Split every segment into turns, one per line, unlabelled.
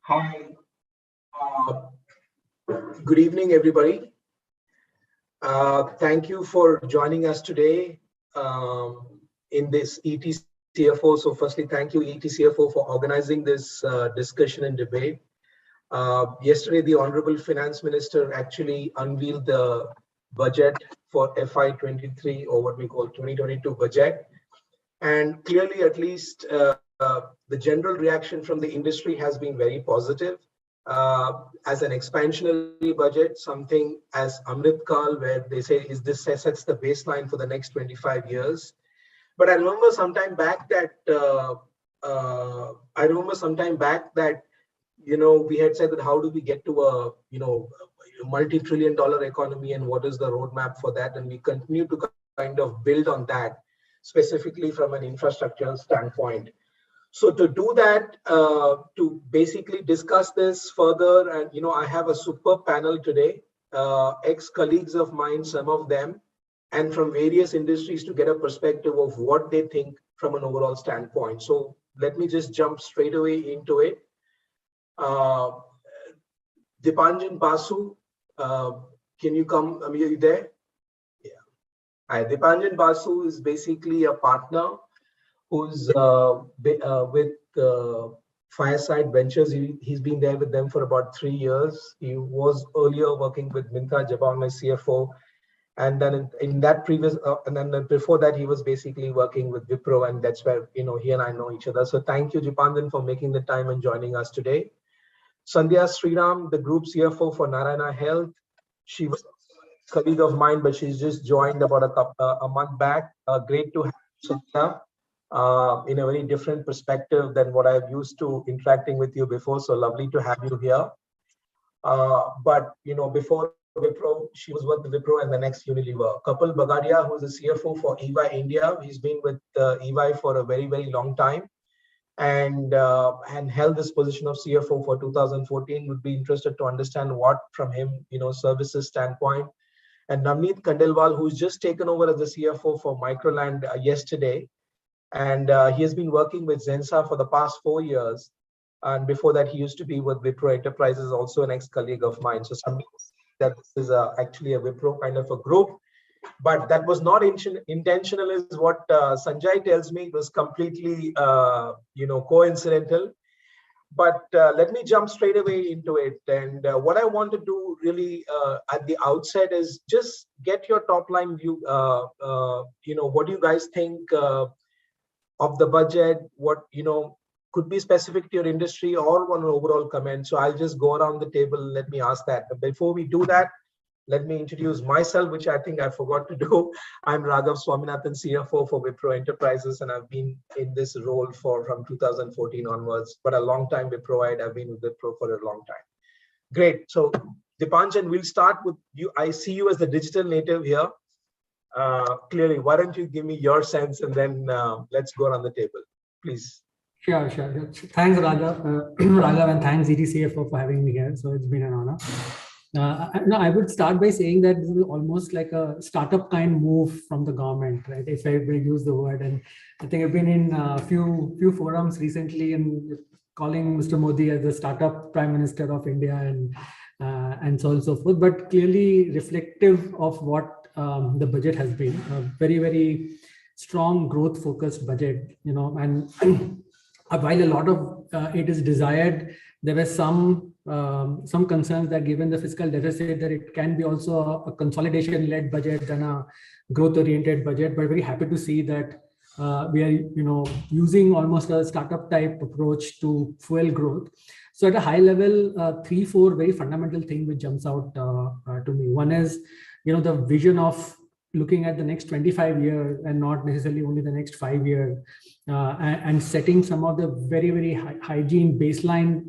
Hi, uh, good evening, everybody. Thank you for joining us today in this ET CFO. So, firstly, thank you, ET CFO, for organizing this discussion and debate. Yesterday, the Honorable Finance Minister actually unveiled the budget for FY23, or what we call 2022 budget. And clearly, at least the general reaction from the industry has been very positive. As an expansionary budget, something as Amrit Kal, where they say is this sets the baseline for the next 25 years. But I remember sometime back that we had said that how do we get to a multi-trillion-dollar economy and what is the roadmap for that, and we continue to kind of build on that, specifically from an infrastructure standpoint. So to do that, to basically discuss this further, and I have a super panel today, ex-colleagues of mine, some of them, and from various industries to get a perspective of what they think from an overall standpoint. So let me just jump straight away into it. Dipanjan Basu, can you come? Are you there? Yeah. Hi, Dipanjan Basu is basically a partner who's with Fireside Ventures. He's been there with them for about 3 years. He was earlier working with Minta Jabal, my CFO. And then in that previous, and then before that, he was basically working with Wipro, and that's where, he and I know each other. So thank you, Dipanjan, for making the time and joining us today. Sandhya Sriram, the group CFO for Narayana Health. She was a colleague of mine, but she's just joined about a month back. Great to have you, Sandhya, in a very different perspective than what I've used to interacting with you before. So lovely to have you here. But before Wipro, she was with Wipro and the next Unilever. Kapil Bagadia, who is the CFO for EY India. He's been with EY for a very, very long time, and held this position of CFO for 2014. Would be interested to understand what from him, services standpoint. And Navneet Kandelwal, who's just taken over as the CFO for Microland yesterday. And he has been working with Zensa for the past 4 years. And before that, he used to be with Wipro Enterprises, also an ex-colleague of mine. So that this is actually a Wipro kind of a group. But that was not intentional, is what Sanjay tells me. It was completely, coincidental. But let me jump straight away into it. And what I want to do really at the outset is just get your top line view. What do you guys think of the budget? What, could be specific to your industry or one overall comment. So I'll just go around the table. Let me ask that. But before we do that, let me introduce myself, which I think I forgot to do. I'm Raghav, Swaminathan, CFO for Wipro Enterprises, and I've been in this role from 2014 onwards. But a long time Wipro, I've been with Wipro for a long time. Great. So Dipanjan, we'll start with you. I see you as the digital native here. Clearly, why don't you give me your sense, and then let's go around the table, please.
Sure. Thanks, Raghav. Raghav, and thanks, ET CFO, for having me here. So it's been an honor. I would start by saying that this is almost like a startup kind move from the government, right? If I will use the word. And I think I've been in a few forums recently and calling Mr. Modi as the startup Prime Minister of India and so on and so forth. But clearly reflective of what the budget has been, a very, very strong growth focused budget, and while a lot of it is desired, there were some concerns that given the fiscal deficit, that it can be also a consolidation-led budget than a growth-oriented budget. But very happy to see that we are, using almost a startup-type approach to fuel growth. So at a high level, 3-4 very fundamental things which jumps out to me. One is, the vision of looking at the next 25 years and not necessarily only the next 5 years, and setting some of the very, very hygiene baseline,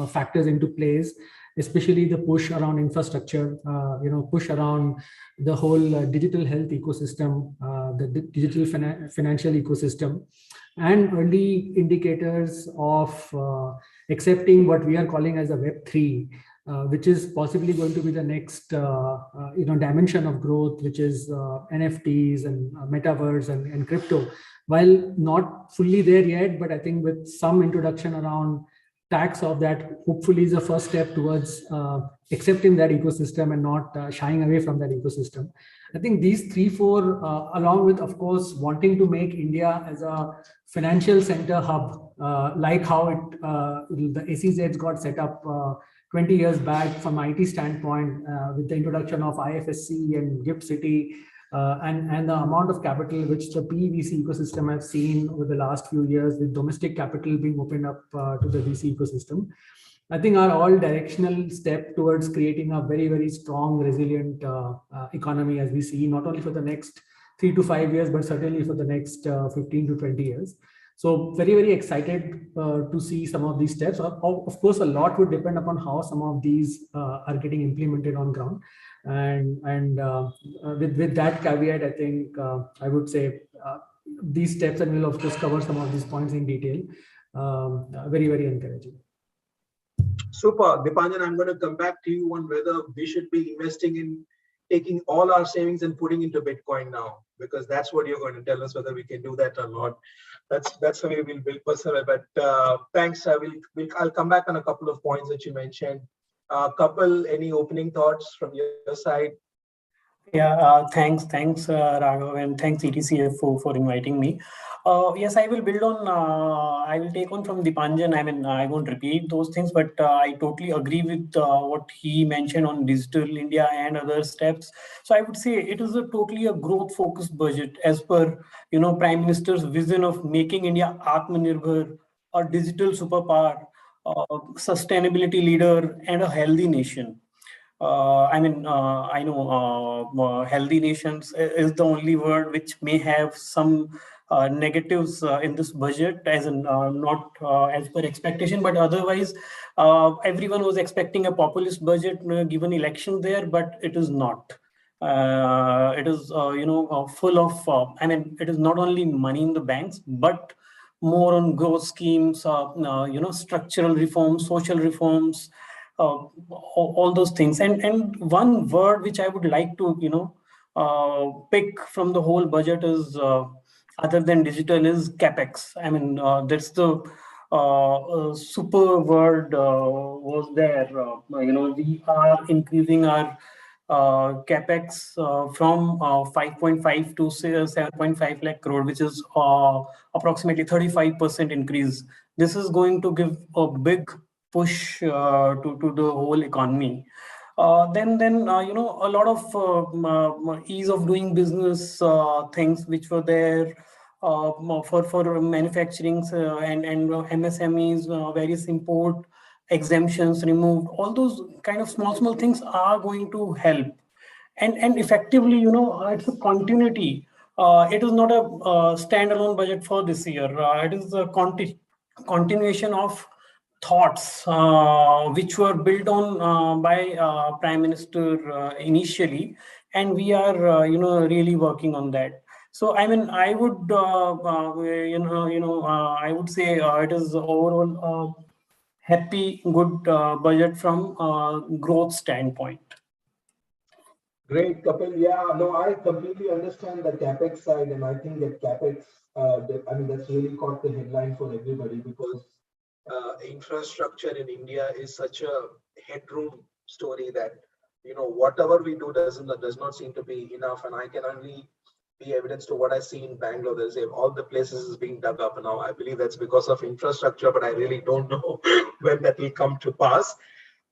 factors into place, especially the push around infrastructure, push around the whole digital health ecosystem, the digital financial ecosystem, and early indicators of accepting what we are calling as a Web3, which is possibly going to be the next dimension of growth, which is NFTs and metaverse and crypto. While not fully there yet, but I think with some introduction around tax of that hopefully is a first step towards accepting that ecosystem and not shying away from that ecosystem. I think these 3-4, along with, of course, wanting to make India as a financial center hub, like how the ACZs got set up 20 years back from IT standpoint, with the introduction of IFSC and Gift City, and the amount of capital which the PE-VC ecosystem has seen over the last few years, with domestic capital being opened up to the VC ecosystem, I think are all directional step towards creating a very, very strong, resilient economy, as we see, not only for the next 3 to 5 years, but certainly for the next 15 to 20 years. So very, very excited to see some of these steps. Of course, a lot would depend upon how some of these are getting implemented on ground. And with that caveat, I think I would say these steps, and we'll of course cover some of these points in detail, very, very encouraging.
Super. Dipanjan, I'm going to come back to you on whether we should be investing in taking all our savings and putting into Bitcoin now, because that's what you're going to tell us whether we can do that or not. That's the way we'll build persevere. But thanks. I'll come back on a couple of points that you mentioned. Kapil, any opening thoughts from your side?
Yeah, thanks, Raghav, and thanks CFO for inviting me. Yes, I will build on. I will take on from Dipanjan. I mean, I won't repeat those things, but I totally agree with what he mentioned on digital India and other steps. So I would say it is totally a growth-focused budget, as per Prime Minister's vision of making India Atmanirbhar, a digital superpower, sustainability leader, and a healthy nation. I know healthy nations is the only word which may have some negatives in this budget, as in not as per expectation, but otherwise everyone was expecting a populist budget given election there, but it is not. It is full of it is not only money in the banks, but more on growth schemes, structural reforms, social reforms, all those things. And one word which I would like to pick from the whole budget is other than digital is capex. I mean, that's the super word was there. We are increasing our capex from 5.5 to 7.5 lakh crore, which is approximately 35% increase. This is going to give a big push to the whole economy. Then a lot of ease of doing business things which were there for manufacturing and MSMEs, various import exemptions removed. All those kind of small things are going to help, and effectively, it's a continuity. It is not a standalone budget for this year. It is a continuation of thoughts which were built on by Prime Minister initially, and we are really working on that. So I mean, I would I would say it is overall happy, good budget from growth standpoint.
Great, Kapil. Yeah, no, I completely understand the capex side, and I think that capex, that's really caught the headline for everybody, because infrastructure in India is such a headroom story that whatever we do does not seem to be enough. And I can only be evidence to what I see in Bangalore. There's all the places is being dug up now. I believe that's because of infrastructure, but I really don't know when that will come to pass.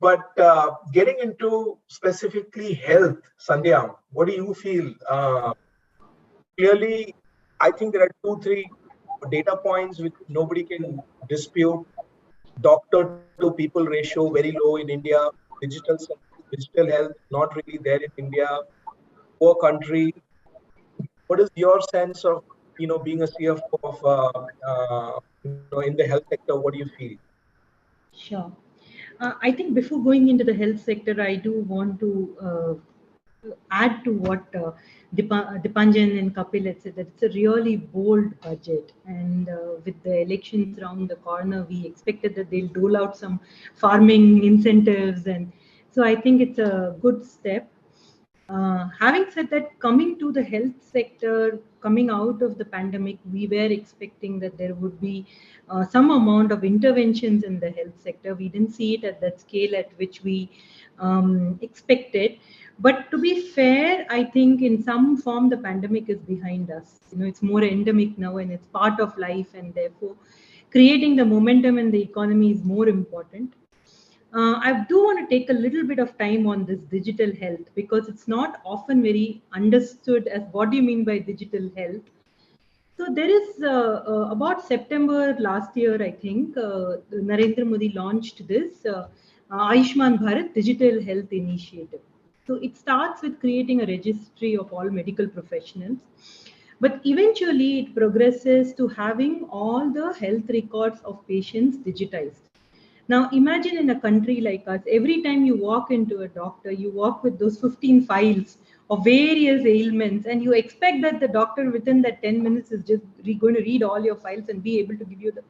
But getting into specifically health, Sandhya, what do you feel? Clearly, I think there are 2-3 data points which nobody can dispute. Doctor to people ratio very low in India. Digital health not really there in India. Poor country. What is your sense of being a CFO of in the health sector? What do you feel?
Sure. I think before going into the health sector, I do want to add to what Dipanjan and Kapil had said, that it's a really bold budget, and with the elections around the corner, we expected that they'll dole out some farming incentives, and so I think it's a good step. Having said that, coming to the health sector, coming out of the pandemic, we were expecting that there would be some amount of interventions in the health sector. We didn't see it at that scale at which we expected. But to be fair, I think in some form the pandemic is behind us. It's more endemic now and it's part of life, and therefore creating the momentum in the economy is more important. I do want to take a little bit of time on this digital health because it's not often very understood as what do you mean by digital health. So there is about September last year, I think, Narendra Modi launched this Ayushman Bharat Digital Health Initiative. So it starts with creating a registry of all medical professionals, but eventually it progresses to having all the health records of patients digitized. Now, imagine in a country like us, every time you walk into a doctor, you walk with those 15 files of various ailments, and you expect that the doctor within that 10 minutes is just going to read all your files and be able to give you the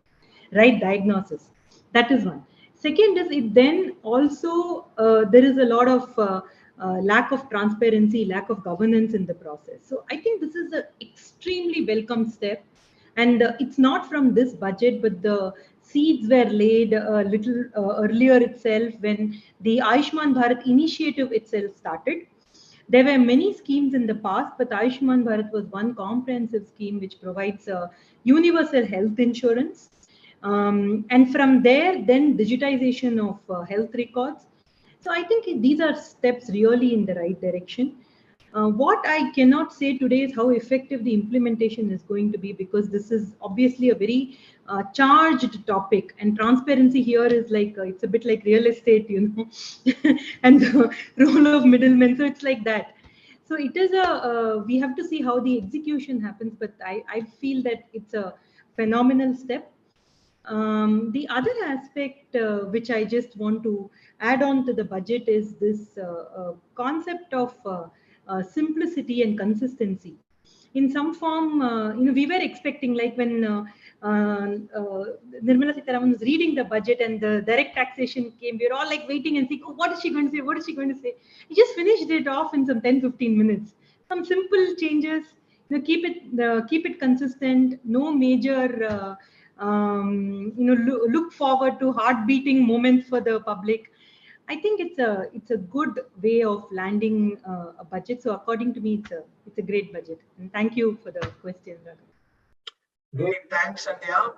right diagnosis. That is one. Second is it then also, there is a lot of lack of transparency, lack of governance in the process. So I think this is an extremely welcome step. And it's not from this budget, but the seeds were laid a little earlier itself when the Ayushman Bharat initiative itself started. There were many schemes in the past, but Ayushman Bharat was one comprehensive scheme which provides universal health insurance. And from there, then digitization of health records. So I think these are steps really in the right direction. What I cannot say today is how effective the implementation is going to be, because this is obviously a very charged topic, and transparency here is like it's a bit like real estate, and the role of middlemen. So it's like that. So it is we have to see how the execution happens, but I feel that it's a phenomenal step. The other aspect which I just want to add on to the budget is this concept of simplicity and consistency. In some form, we were expecting, like when Nirmala Sitharaman was reading the budget and the direct taxation came, we were all like waiting and thinking, oh, what is she going to say? What is she going to say? He just finished it off in some 10-15 minutes. Some simple changes, keep it consistent, no major look forward to heart beating moments for the public. I think it's a good way of landing a budget. So according to me, it's a great budget. And thank you for the question, Raghav.
Great, thanks, Sandhya.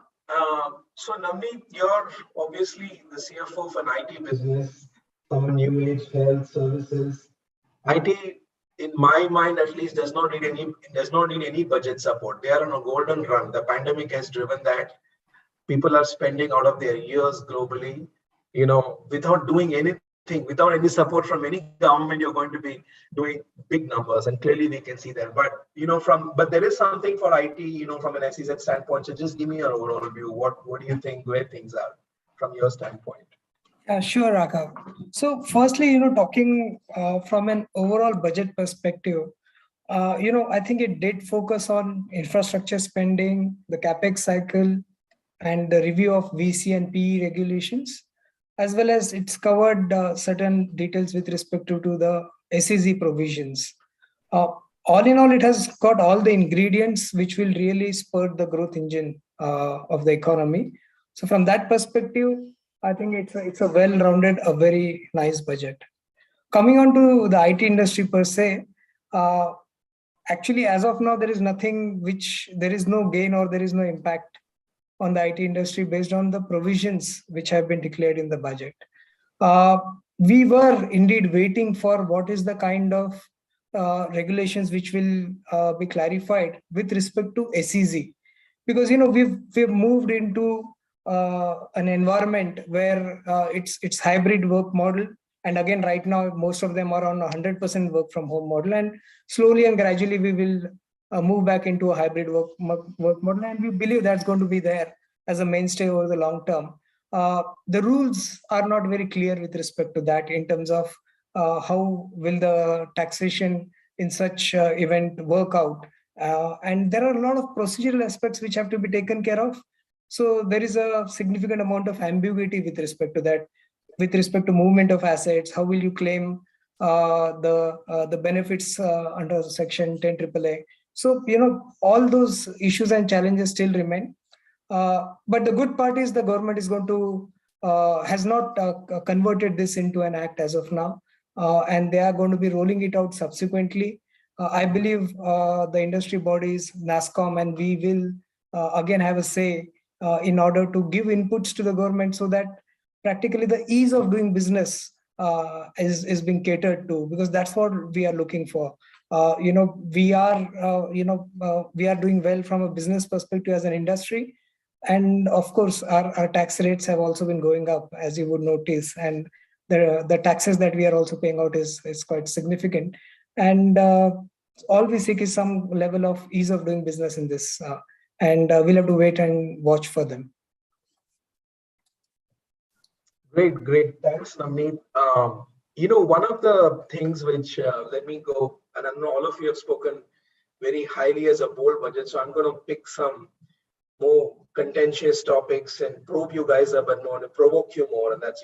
So Navneet, you're obviously the CFO for an IT business, some new age health services. IT, in my mind at least, does not need any budget support. They are on a golden run. The pandemic has driven that. People are spending out of their years globally, without doing anything, without any support from any government. You're going to be doing big numbers, and clearly we can see that. But but there is something for IT, from an SEZ standpoint. So just give me your overall view. What do you think where things are from your standpoint?
Sure, Raghav. So firstly, talking from an overall budget perspective, I think it did focus on infrastructure spending, the capex cycle, and the review of VC and PE regulations, as well as it's covered certain details with respect to the SEZ provisions. All in all, it has got all the ingredients which will really spur the growth engine of the economy. So from that perspective, I think it's a well-rounded, a very nice budget. Coming on to the IT industry per se, actually, as of now, there is nothing there is no gain or there is no impact on the IT industry based on the provisions which have been declared in the budget. We were indeed waiting for what is the kind of regulations which will be clarified with respect to SEZ, because we've moved into an environment where it's hybrid work model, and again right now most of them are on 100% work from home model, and slowly and gradually we will move back into a hybrid work model, and we believe that's going to be there as a mainstay over the long term. The rules are not very clear with respect to that in terms of how will the taxation in such event work out, and there are a lot of procedural aspects which have to be taken care of. So there is a significant amount of ambiguity with respect to that, with respect to movement of assets. How will you claim the benefits under Section 10 AAA. So, all those issues and challenges still remain. But the good part is the government is going to has not converted this into an act as of now, and they are going to be rolling it out subsequently. I believe the industry bodies, NASSCOM, and we will again have a say in order to give inputs to the government so that practically the ease of doing business is being catered to, because that's what we are looking for. We are doing well from a business perspective as an industry. And of course, our tax rates have also been going up, as you would notice. And the taxes that we are also paying out is quite significant. And all we seek is some level of ease of doing business in this. And we'll have to wait and watch for them.
Great. Thanks, Navneet. One of the things which, let me go, and I know all of you have spoken very highly as a bold budget, so I'm going to pick some more contentious topics and probe you guys a bit more, to provoke you more, and that's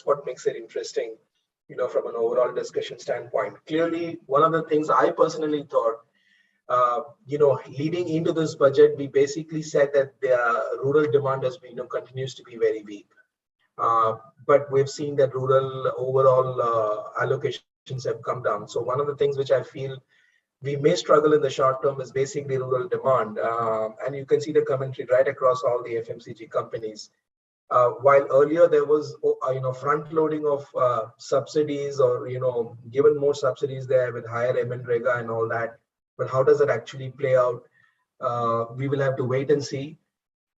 what makes it interesting, from an overall discussion standpoint. Clearly, one of the things I personally thought, leading into this budget, we basically said that the rural demand has been, continues to be very weak. But we've seen that rural overall allocations have come down. So one of the things which I feel we may struggle in the short term is basically rural demand. And you can see the commentary right across all the FMCG companies. While earlier there was, front loading of subsidies, or, given more subsidies there with higher MNREGA and all that. But how does it actually play out? We will have to wait and see.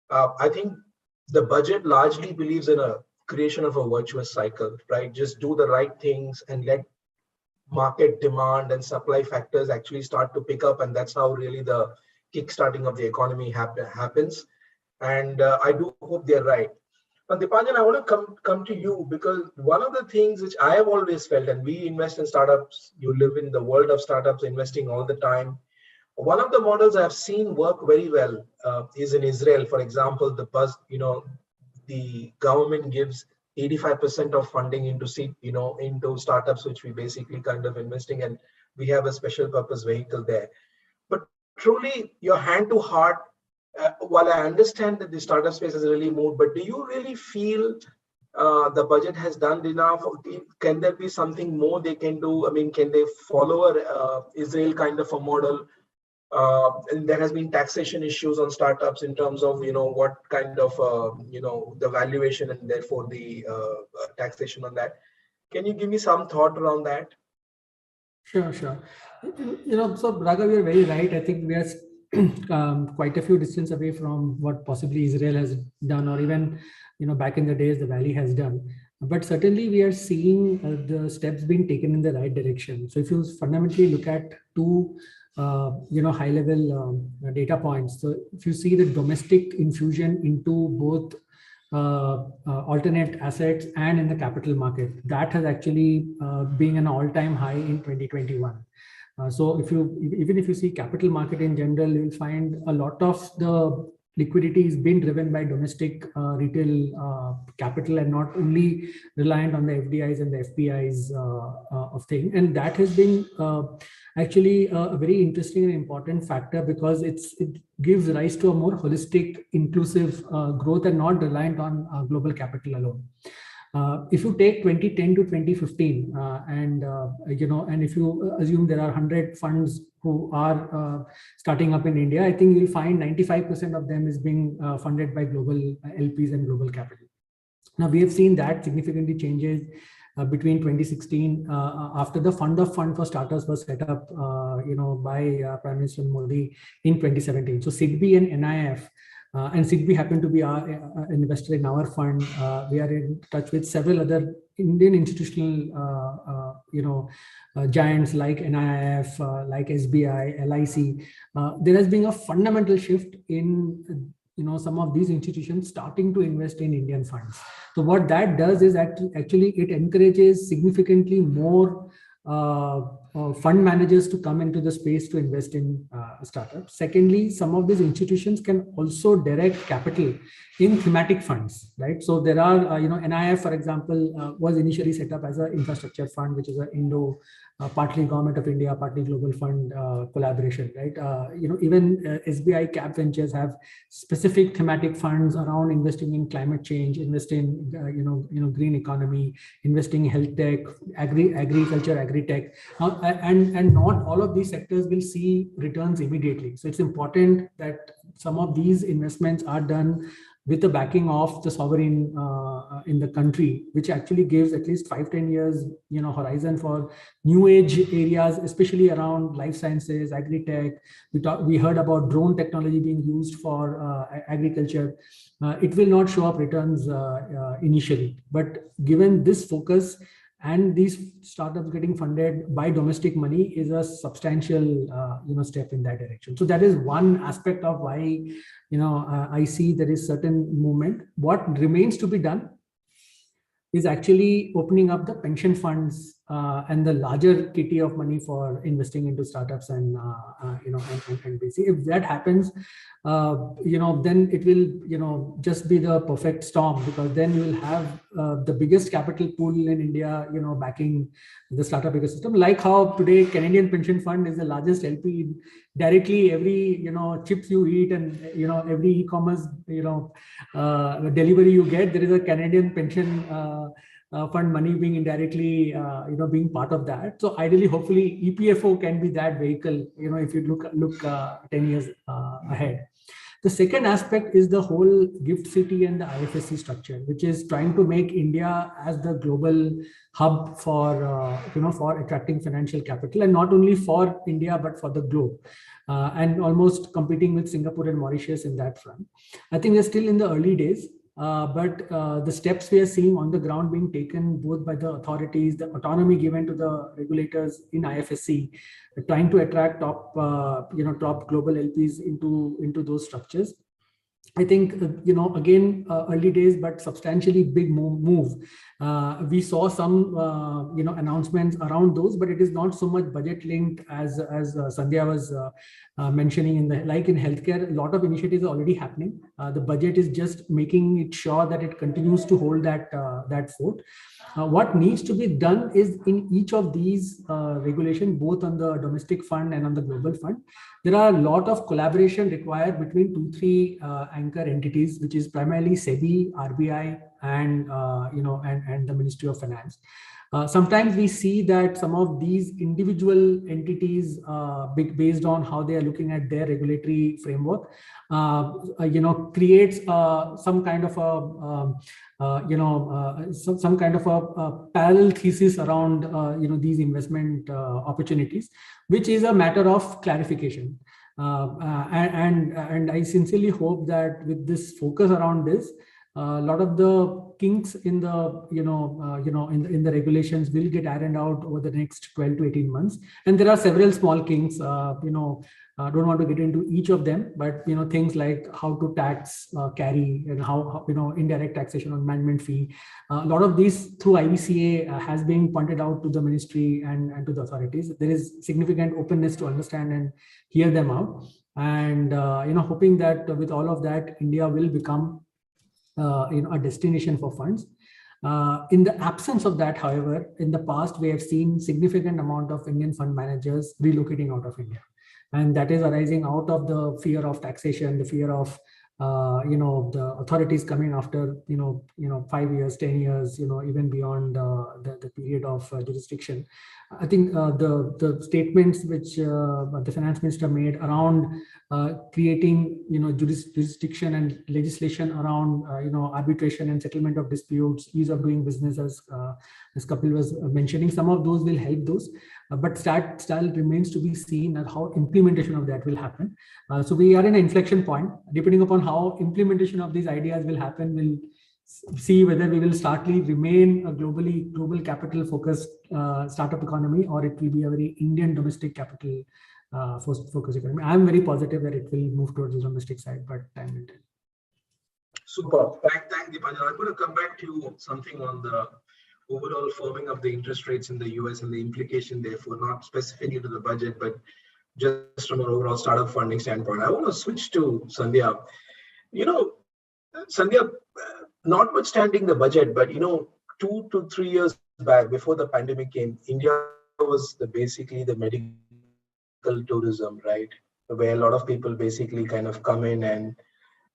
I think the budget largely believes in a creation of a virtuous cycle, right? Just do the right things and let market demand and supply factors actually start to pick up, and that's how really the kickstarting of the economy happens. And I do hope they're right. But Dipanjan, I want to come to you, because one of the things which I have always felt, and we invest in startups, you live in the world of startups, investing all the time. One of the models I've seen work very well is in Israel. For example, the government gives 85% of funding into startups, which we basically kind of investing, and we have a special purpose vehicle there. But truly, your hand to heart, while I understand that the startup space has really moved, but do you really feel the budget has done enough? Can there be something more they can do? I mean, can they follow Israel kind of a model? And there has been taxation issues on startups in terms of, what kind of, the valuation and therefore the taxation on that. Can you give me some thought around that?
Sure. So Raghav, you're very right. I think we are quite a few distance away from what possibly Israel has done, or even, back in the days the Valley has done. But certainly we are seeing the steps being taken in the right direction. So if you fundamentally look at two high level data points. So if you see the domestic infusion into both alternate assets and in the capital market, that has actually been an all-time high in 2021. So even if you see capital market in general, you'll find a lot of the liquidity is being driven by domestic retail capital, and not only reliant on the FDIs and the FPIs of thing. And that has been actually a very interesting and important factor, because it gives rise to a more holistic, inclusive growth, and not reliant on global capital alone. If you take 2010 to 2015, and if you assume there are 100 funds who are starting up in India, I think you'll find 95% of them is being funded by global LPs and global capital. Now, we have seen that significantly changes between 2016, after the Fund of Funds for Startups was set up, by Prime Minister Modi in 2017. So SIDBI and NIF, and SIDBI happened to be an investor in our fund. We are in touch with several other Indian institutional, giants like NIF, like SBI, LIC. There has been a fundamental shift in some of these institutions starting to invest in Indian funds. So what that does is that actually it encourages significantly more fund managers to come into the space to invest in startups. Secondly, some of these institutions can also direct capital in thematic funds, right? So there are, NIF, for example, was initially set up as an infrastructure fund, which is an partly government of India, partly global fund collaboration, right? Even SBI Cap Ventures have specific thematic funds around investing in climate change, investing in, green economy, investing in health tech, agriculture, agri-tech, and not all of these sectors will see returns immediately. So it's important that some of these investments are done with the backing of the sovereign in the country, which actually gives at least 5-10 years, horizon for new age areas, especially around life sciences, agri-tech. We heard about drone technology being used for agriculture. It will not show up returns initially, but given this focus and these startups getting funded by domestic money is a substantial, step in that direction. So that is one aspect of why, I see there is certain movement. What remains to be done is actually opening up the pension funds and the larger kitty of money for investing into startups and basically, if that happens, then it will, just be the perfect storm, because then you will have the biggest capital pool in India, backing the startup ecosystem. Like how today Canadian Pension Fund is the largest LP directly. Every chips you eat and every e-commerce delivery you get, there is a Canadian pension fund money being indirectly being part of that. So ideally, hopefully EPFO can be that vehicle, if you look 10 years ahead. The second aspect is the whole GIFT City and the IFSC structure, which is trying to make India as the global hub for for attracting financial capital, and not only for India but for the globe, and almost competing with Singapore and Mauritius in that front. I think we're still in the early days, but the steps we are seeing on the ground being taken both by the authorities, the autonomy given to the regulators in IFSC, trying to attract top top global LPs into those structures. I think, again, early days, but substantially big move. We saw some, announcements around those, but it is not so much budget linked as Sandhya was mentioning in healthcare. A lot of initiatives are already happening. The budget is just making it sure that it continues to hold that fort. What needs to be done is in each of these regulations, both on the domestic fund and on the global fund, there are a lot of collaboration required between 2-3 anchor entities, which is primarily SEBI, RBI, and and the Ministry of Finance. Sometimes we see that some of these individual entities, based on how they are looking at their regulatory framework, creates some kind of some kind of a parallel thesis around these investment opportunities, which is a matter of clarification. And I sincerely hope that with this focus around this, a lot of the kinks in the in the regulations will get ironed out over the next 12 to 18 months. And there are several small kinks. I don't want to get into each of them, but things like how to tax carry, and how indirect taxation on management fee. A lot of these through IBCA has been pointed out to the ministry and to the authorities. There is significant openness to understand and hear them out, and hoping that with all of that, India will become a destination for funds. In the absence of that, however, in the past, we have seen significant amount of Indian fund managers relocating out of India. And that is arising out of the fear of taxation, the fear of, the authorities coming after, 5 years, 10 years, even beyond the period of jurisdiction. I think the statements which the finance minister made around creating, jurisdiction and legislation around, arbitration and settlement of disputes, ease of doing business, as Kapil was mentioning, some of those will help those, but style remains to be seen at how implementation of that will happen. So we are in an inflection point. Depending upon how implementation of these ideas will happen, we'll see whether we will remain a global capital focused startup economy, or it will be a very Indian domestic capital focused economy. I'm very positive that it will move towards the domestic side, but time will tell.
Super. Thank Deepanjan. I'm going to come back to you something on the overall firming of the interest rates in the US and the implication therefore, not specifically to the budget, but just from an overall startup funding standpoint. I want to switch to Sandhya. You know, Sandhya, notwithstanding the budget, but 2 to 3 years back, before the pandemic came, India was basically the medical tourism, right? Where a lot of people basically kind of come in, and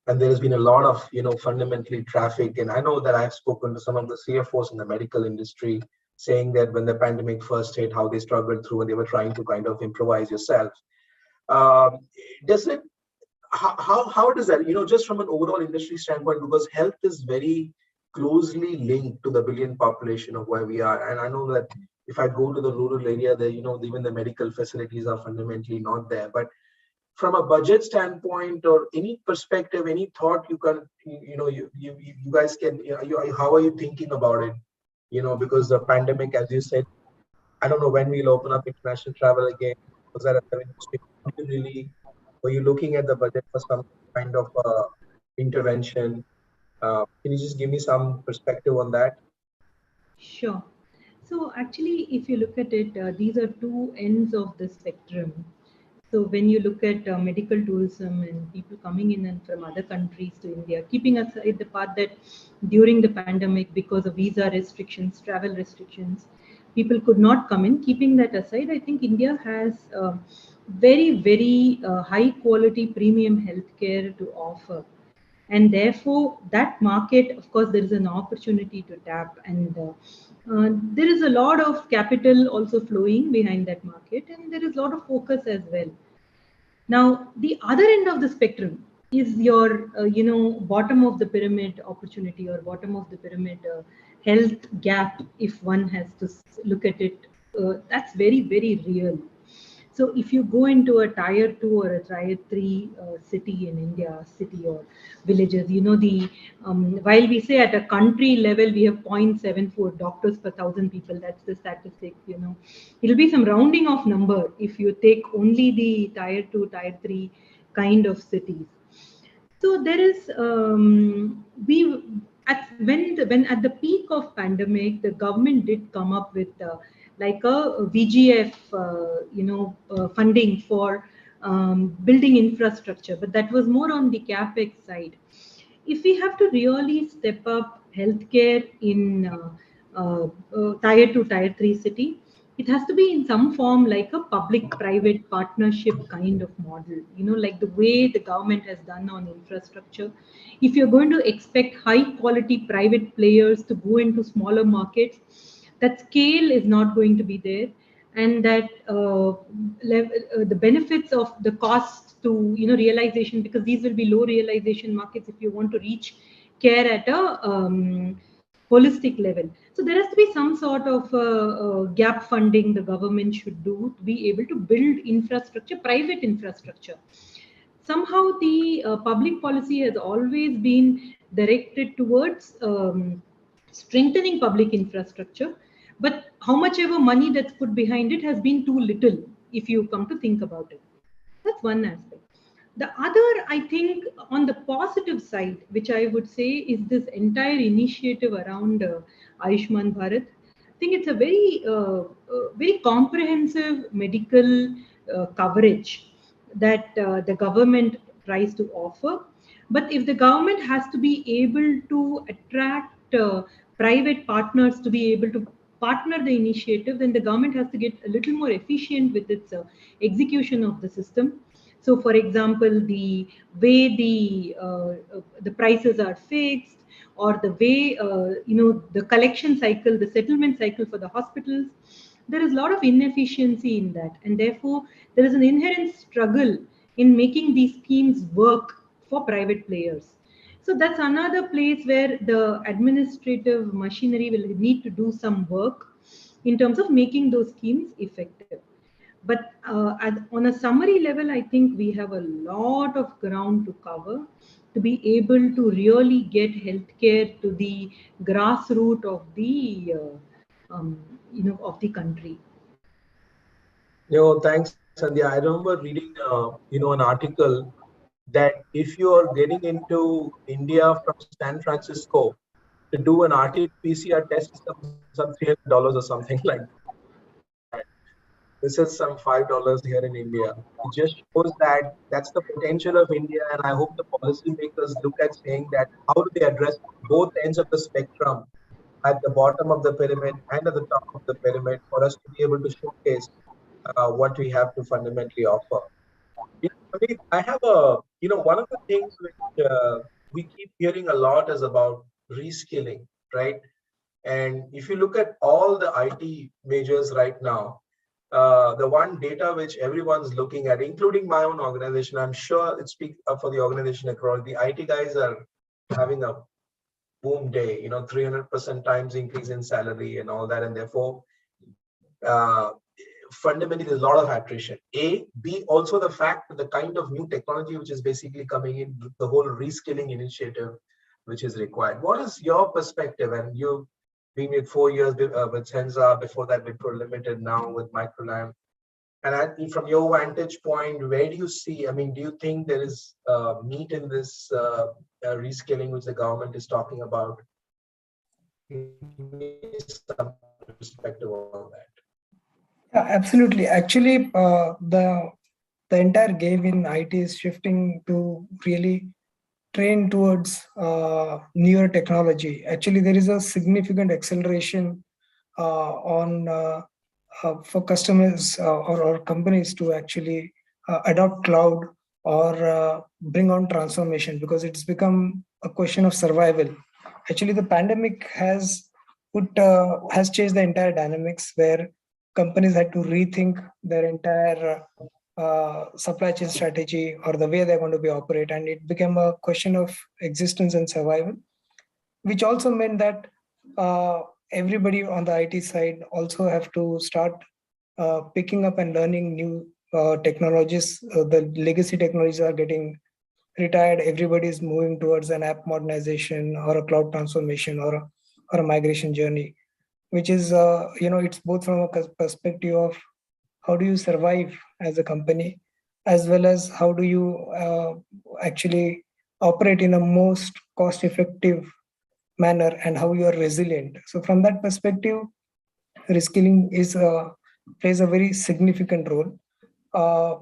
there has been a lot of fundamentally traffic. And I know that I've spoken to some of the CFOs in the medical industry saying that when the pandemic first hit, how they struggled through and they were trying to kind of improvise yourself. Does it how does that, just from an overall industry standpoint, because health is very closely linked to the billion population of where we are. And I know that if I go to the rural area there, even the medical facilities are fundamentally not there. But from a budget standpoint or any perspective, any thought you can, you guys can, how are you thinking about it? Because the pandemic, as you said, I don't know when we'll open up international travel again. Was that a really? Were you looking at the budget for some kind of intervention? Can you just give me some perspective on that?
Sure. So actually, if you look at it, these are two ends of the spectrum. So when you look at medical tourism and people coming in and from other countries to India, keeping aside the part that during the pandemic, because of visa restrictions, travel restrictions, people could not come in. Keeping that aside, I think India has very, very high quality premium healthcare to offer. And therefore, that market, of course, there is an opportunity to tap, and there is a lot of capital also flowing behind that market, and there is a lot of focus as well. Now, the other end of the spectrum is your, bottom of the pyramid opportunity or bottom of the pyramid health gap, if one has to look at it. That's very, very real. So if you go into a tier 2 or a tier 3 city in India, city or villages, while we say at a country level, we have 0.74 doctors per 1,000 people, that's the statistic, it'll be some rounding of number if you take only the tier 2, tier 3 kind of cities. So there is, when at the peak of pandemic, the government did come up with like a VGF, funding for building infrastructure, but that was more on the capex side. If we have to really step up healthcare in tier 2, tier 3 city, it has to be in some form like a public-private partnership kind of model, like the way the government has done on infrastructure. If you're going to expect high-quality private players to go into smaller markets, that scale is not going to be there, and that the benefits of the cost to realization, because these will be low realization markets if you want to reach care at a holistic level. So there has to be some sort of gap funding the government should do to be able to build infrastructure, private infrastructure. Somehow the public policy has always been directed towards strengthening public infrastructure, but how much ever money that's put behind it has been too little if you come to think about it. That's one aspect. The other, I think, on the positive side, which I would say is this entire initiative around Ayushman Bharat. I think it's a very comprehensive medical coverage that the government tries to offer. But if the government has to be able to attract private partners to be able to partner the initiative, then the government has to get a little more efficient with its execution of the system. So, for example, the way the prices are fixed, or the way the collection cycle, the settlement cycle for the hospitals, there is a lot of inefficiency in that, and therefore there is an inherent struggle in making these schemes work for private players. So that's another place where the administrative machinery will need to do some work in terms of making those schemes effective. But on a summary level, I think we have a lot of ground to cover to be able to really get healthcare to the grassroots of the of the country.
Thanks, Sandhya. I remember reading an article that if you are getting into India from San Francisco, to do an RT-PCR test is some $300 or something like that. This is some $5 here in India. It just shows that that's the potential of India, and I hope the policymakers look at saying that how do they address both ends of the spectrum, at the bottom of the pyramid and at the top of the pyramid, for us to be able to showcase what we have to fundamentally offer. I have one of the things which we keep hearing a lot is about reskilling, right? And if you look at all the IT majors right now, the one data which everyone's looking at, including my own organization, I'm sure it speaks for the organization across, the IT guys are having a boom day, 300% times increase in salary and all that. And therefore, fundamentally, there's a lot of attrition. B, also the fact that the kind of new technology which is basically coming in, the whole reskilling initiative which is required. What is your perspective? And you've been with 4 years with Senza, before that Wipro Limited, now with Microlam. And from your vantage point, where do you see, do you think there is meat in this reskilling which the government is talking about? Some perspective on that.
Yeah, absolutely. Actually, the entire game in IT is shifting to really train towards newer technology. Actually, there is a significant acceleration for customers or companies to actually adopt cloud or bring on transformation, because it's become a question of survival. Actually, the pandemic has changed the entire dynamics, where companies had to rethink their entire supply chain strategy or the way they're going to be operate, and it became a question of existence and survival, which also meant that everybody on the IT side also have to start picking up and learning new technologies. The legacy technologies are getting retired. Everybody is moving towards an app modernization or a cloud transformation or a migration journey, which is it's both from a perspective of how do you survive as a company, as well as how do you actually operate in a most cost-effective manner, and how you are resilient. So from that perspective, reskilling plays a very significant role.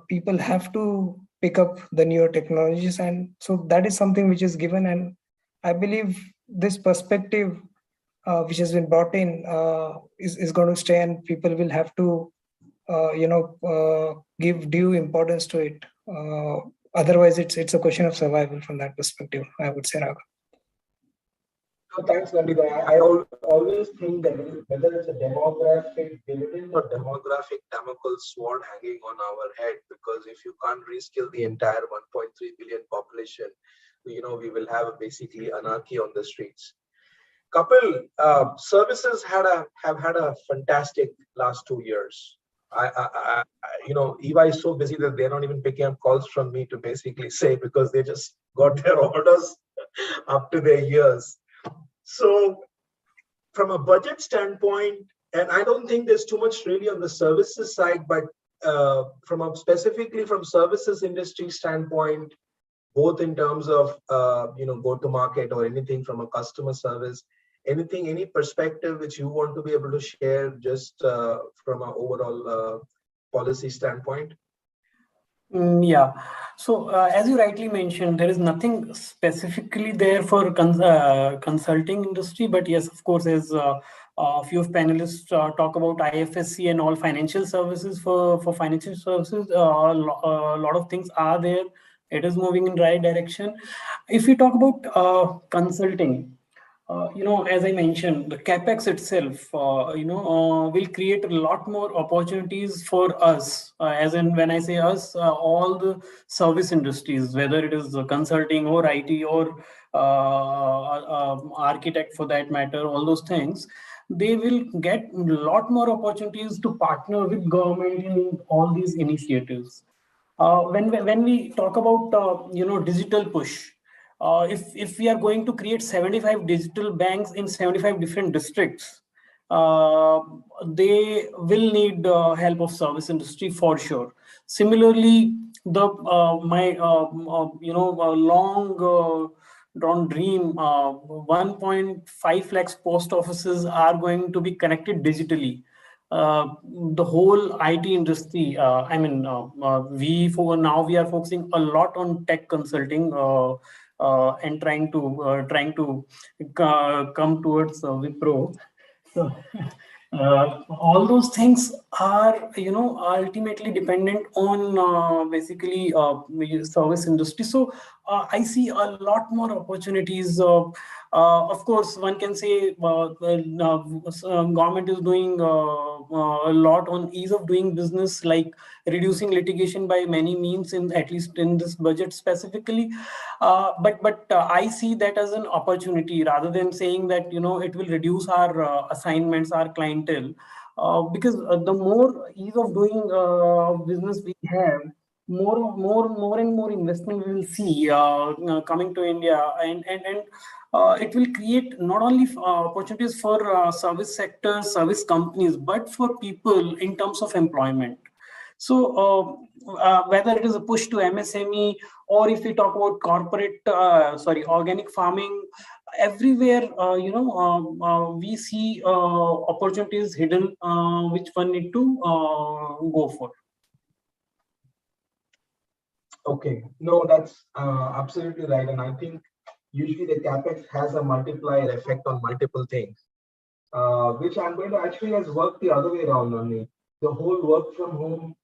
People have to pick up the newer technologies, and so that is something which is given. And I believe this perspective which has been brought in is going to stay, and people will have to give due importance to it. Otherwise, it's a question of survival from that perspective, I would say, Raghav.
No, thanks, Nandita. I always think that whether it's a demographic dividend or demographic Damocles sword hanging on our head, because if you can't reskill the entire 1.3 billion population, we will have basically anarchy on the streets. Kapil, services have had a fantastic last 2 years. EY is so busy that they're not even picking up calls from me to basically say, because they just got their orders up to their ears. So from a budget standpoint, and I don't think there's too much really on the services side, but specifically from services industry standpoint, both in terms of go-to-market or anything from a customer service, any perspective which you want to be able to share just from an overall policy standpoint?
Yeah. So as you rightly mentioned, there is nothing specifically there for consulting industry, but yes, of course, as a few of panelists talk about IFSC and all financial services for financial services, a lot of things are there. It is moving in the right direction. If we talk about consulting, as I mentioned, the capex itself, will create a lot more opportunities for us. As in, when I say us, all the service industries, whether it is consulting or IT or architect for that matter, all those things, they will get a lot more opportunities to partner with government in all these initiatives. When we talk about digital push. If we are going to create 75 digital banks in 75 different districts, they will need help of service industry for sure. Similarly, my long dream, 1.5 lakhs post offices are going to be connected digitally. The whole IT industry, we are focusing a lot on tech consulting and trying to come towards Wipro. So all those things are, ultimately dependent on basically service industry. So I see a lot more opportunities. Of course, one can say government is doing a lot on ease of doing business, like reducing litigation by many means, in at least in this budget specifically. But I see that as an opportunity rather than saying that it will reduce our assignments, our clientele, because the more ease of doing business we have, more and more investment we will see coming to India, and it will create not only opportunities for service sector, service companies, but for people in terms of employment. So whether it is a push to MSME, or if we talk about organic farming, everywhere, we see opportunities hidden, which one need to go for.
Okay, no, that's absolutely right. And I think usually the CapEx has a multiplier effect on multiple things, which I'm going to actually has worked the other way around only. The whole work from home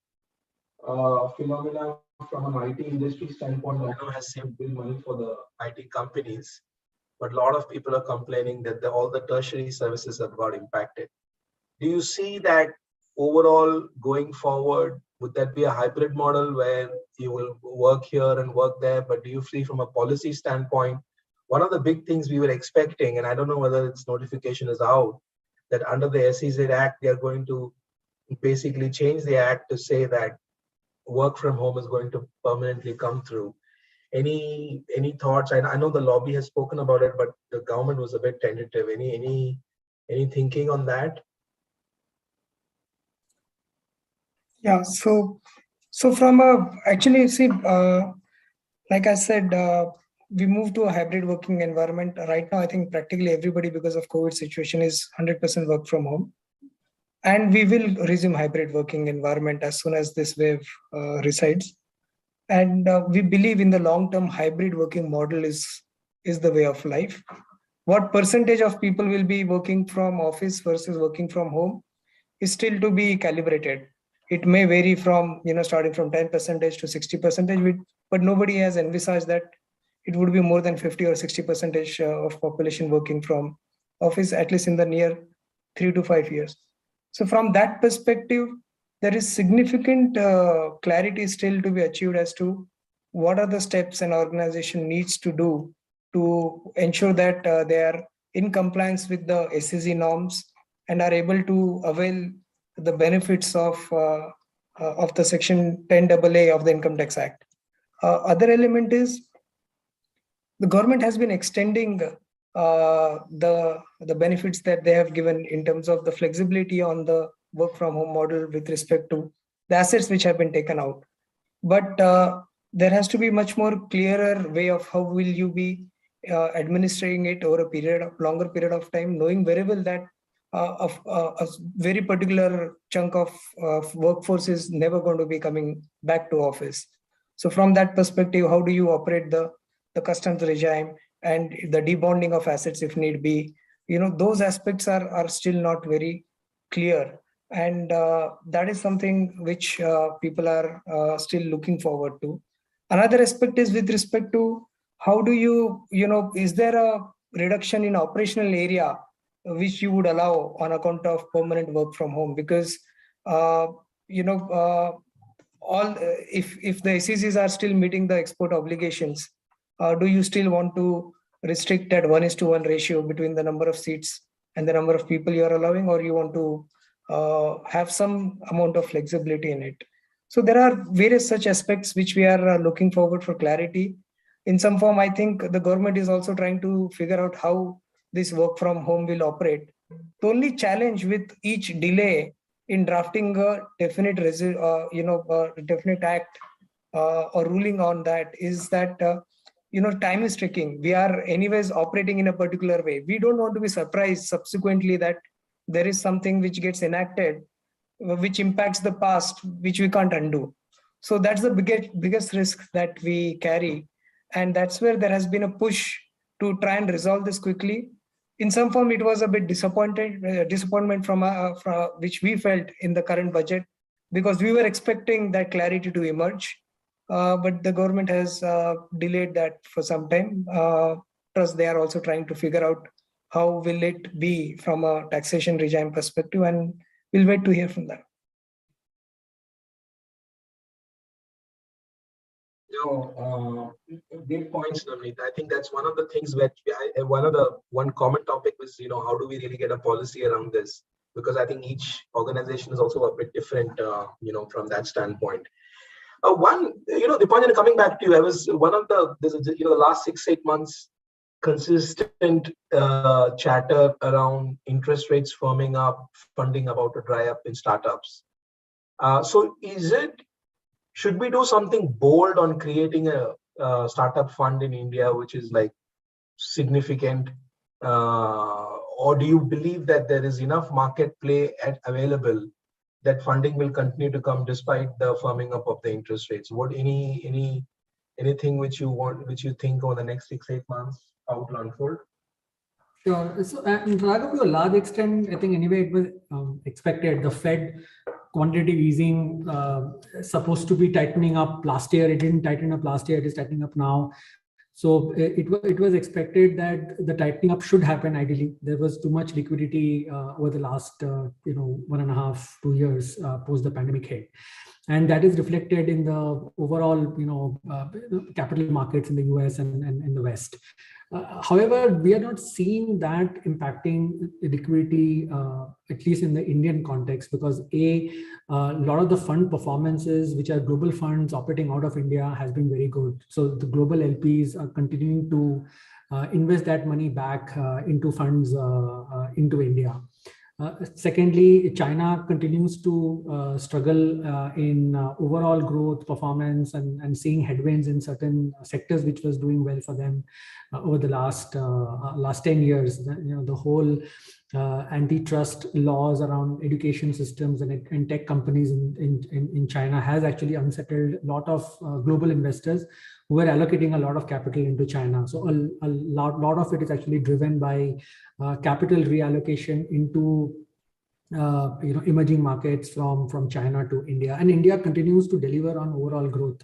phenomena from an IT industry standpoint, I know has saved big money for the IT companies, but a lot of people are complaining that all the tertiary services have got impacted. Do you see that overall going forward, would that be a hybrid model where you will work here and work there? But do you see from a policy standpoint, one of the big things we were expecting, and I don't know whether its notification is out, that under the SEZ Act, they are going to basically change the act to say that work from home is going to permanently come through. Any thoughts? I know the lobby has spoken about it, but the government was a bit tentative. Any thinking on that?
Yeah, so from actually, see, like I said, we moved to a hybrid working environment. Right now, I think practically everybody, because of COVID situation, is 100% work from home. And we will resume hybrid working environment as soon as this wave resides. And we believe in the long-term hybrid working model is the way of life. What percentage of people will be working from office versus working from home is still to be calibrated. It may vary from, starting from 10% to 60%, but nobody has envisaged that it would be more than 50 or 60% of population working from office, at least in the near 3 to 5 years. So from that perspective, there is significant clarity still to be achieved as to what are the steps an organization needs to do to ensure that they are in compliance with the SEZ norms and are able to avail the benefits of the Section 10AA of the Income Tax Act. Other element is the government has been extending the benefits that they have given in terms of the flexibility on the work from home model with respect to the assets which have been taken out. But there has to be much more clearer way of how will you be administering it over a longer period of time, knowing very well that a very particular chunk of workforce is never going to be coming back to office. So from that perspective, how do you operate the customs regime and the debonding of assets if need be? Those aspects are still not very clear. And that is something which people are still looking forward to. Another aspect is with respect to how do you, is there a reduction in operational area which you would allow on account of permanent work from home? Because, if the SECs are still meeting the export obligations, do you still want to restrict at 1:1 ratio between the number of seats and the number of people you are allowing, or you want to have some amount of flexibility in it? So there are various such aspects which we are looking forward for clarity. In some form, I think the government is also trying to figure out how this work from home will operate. The only challenge with each delay in drafting a definite definite act or ruling on that is that time is ticking. We are anyways operating in a particular way. We don't want to be surprised subsequently that there is something which gets enacted, which impacts the past, which we can't undo. So that's the biggest risk that we carry. And that's where there has been a push to try and resolve this quickly. In some form, it was a bit disappointment from which we felt in the current budget, because we were expecting that clarity to emerge. But the government has delayed that for some time. Plus, they are also trying to figure out how will it be from a taxation regime perspective, and we'll wait to hear from them.
Great points, Navneet. I think that's one of the things where one common topic was, how do we really get a policy around this? Because I think each organization is also a bit different, from that standpoint. Dipanjan, coming back to you, I was one of the last 6-8 months consistent chatter around interest rates firming up, funding about to dry up in startups. So should we do something bold on creating a startup fund in India, which is like significant? Or do you believe that there is enough market play available that funding will continue to come despite the firming up of the interest rates? What anything which you think over the next 6-8 months how it will unfold?
Sure. So, Raghav, to a large extent, I think anyway it was expected. The Fed quantitative easing supposed to be tightening up last year. It didn't tighten up last year. It is tightening up now. So it was expected that the tightening up should happen. Ideally, there was too much liquidity over the last 1.5-2 years post the pandemic hit, and that is reflected in the overall capital markets in the US and in the West. However, we are not seeing that impacting liquidity, at least in the Indian context, because a lot of the fund performances, which are global funds operating out of India, has been very good. So the global LPs are continuing to invest that money back into funds into India. Secondly, China continues to struggle in overall growth performance and seeing headwinds in certain sectors, which was doing well for them over the last 10 years. The whole antitrust laws around education systems and tech companies in China has actually unsettled a lot of global investors who were allocating a lot of capital into China. So a lot of it is actually driven by capital reallocation into emerging markets from China to India, and India continues to deliver on overall growth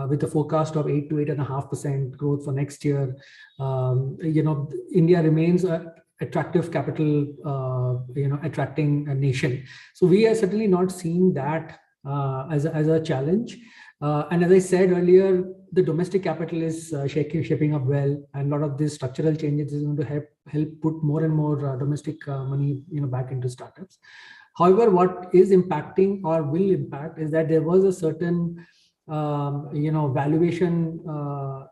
with a forecast of 8 to 8.5% growth for next year. India remains a attractive capital, attracting a nation. So we are certainly not seeing that as a challenge. And as I said earlier, the domestic capital is shaping up well, and a lot of these structural changes is going to help put more and more domestic money back into startups. However, what is impacting or will impact is that there was a certain valuation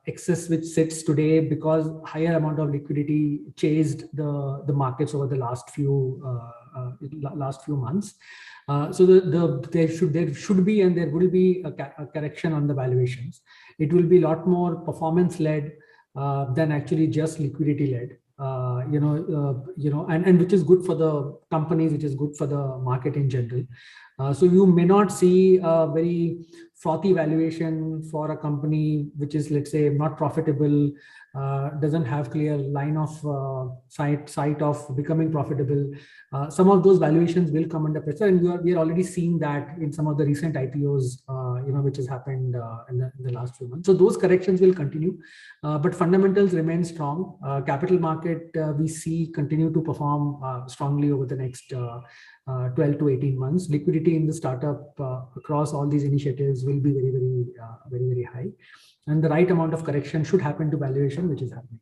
excess which sits today because higher amount of liquidity chased the markets over the last few months. So there should be and there will be a correction on the valuations. It will be a lot more performance led than actually just liquidity led. And which is good for the companies, which is good for the market in general. So you may not see a very frothy valuation for a company which is, let's say, not profitable, doesn't have clear line of sight of becoming profitable. Some of those valuations will come under pressure, and we are already seeing that in some of the recent IPOs, which has happened in the last few months. So those corrections will continue, but fundamentals remain strong. Capital market we see continue to perform strongly over the next 12 to 18 months. Liquidity in the startup across all these initiatives will be very high, and the right amount of correction should happen to valuation, which is happening.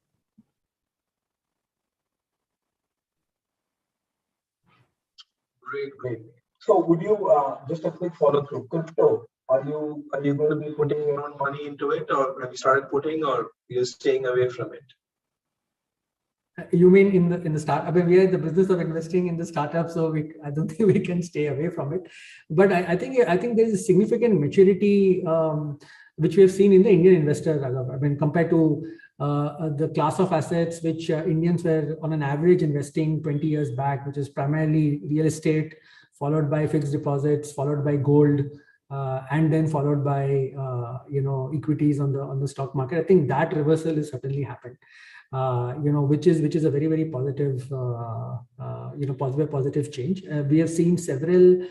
Great. So would you just a quick follow through? Crypto, are you going to be putting your own money into it, or have you started putting, or you're staying away from it?
You mean in the start? I mean, we are in the business of investing in the startup, so I don't think we can stay away from it. But I think there is a significant maturity which we have seen in the Indian investor, Raghav. I mean, compared to the class of assets which Indians were on an average investing 20 years back, which is primarily real estate, followed by fixed deposits, followed by gold, and then followed by equities on the stock market. I think that reversal has certainly happened. Which is a very, very positive, positive change. We have seen several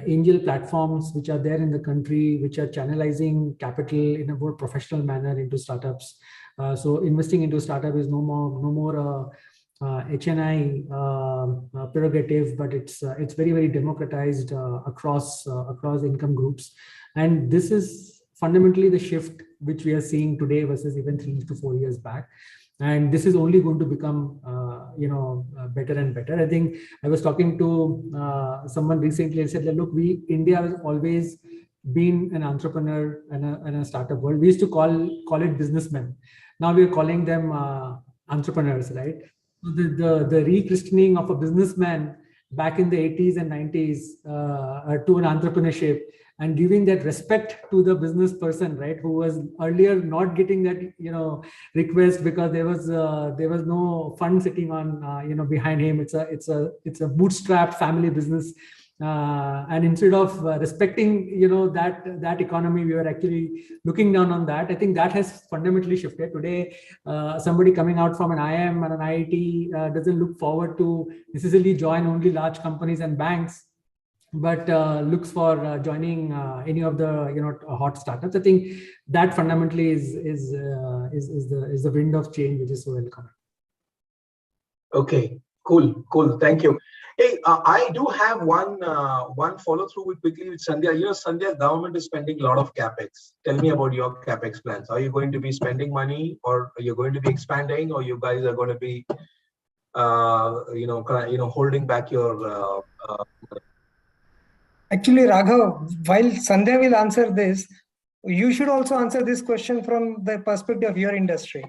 angel platforms which are there in the country, which are channelizing capital in a more professional manner into startups. So investing into startup is no more HNI prerogative, but it's very, very democratized across income groups. And this is fundamentally the shift which we are seeing today versus even 3 to 4 years back. And this is only going to become, better and better. I think I was talking to someone recently and said, look, India has always been an entrepreneur and a startup world. We used to call it businessmen. Now we are calling them entrepreneurs, right? The rechristening of a businessman back in the 80s and 90s to an entrepreneurship, and giving that respect to the business person, right, who was earlier not getting that request because there was no fund sitting on behind him. It's a bootstrapped family business, and instead of respecting that economy, we were actually looking down on that. I think that has fundamentally shifted. Today, somebody coming out from an IIM and an IIT doesn't look forward to necessarily join only large companies and banks, but looks for joining any of the hot startups. I think that fundamentally is the wind of change, which is so welcome.
Okay, cool. Thank you. Hey, I do have one follow through quickly with Sandhya. Sandhya, government is spending a lot of capex. Tell me about your capex plans. Are you going to be spending money, or are you going to be expanding, or you guys are going to be holding back your
Actually, Raghav, while Sandhya will answer this, you should also answer this question from the perspective of your industry.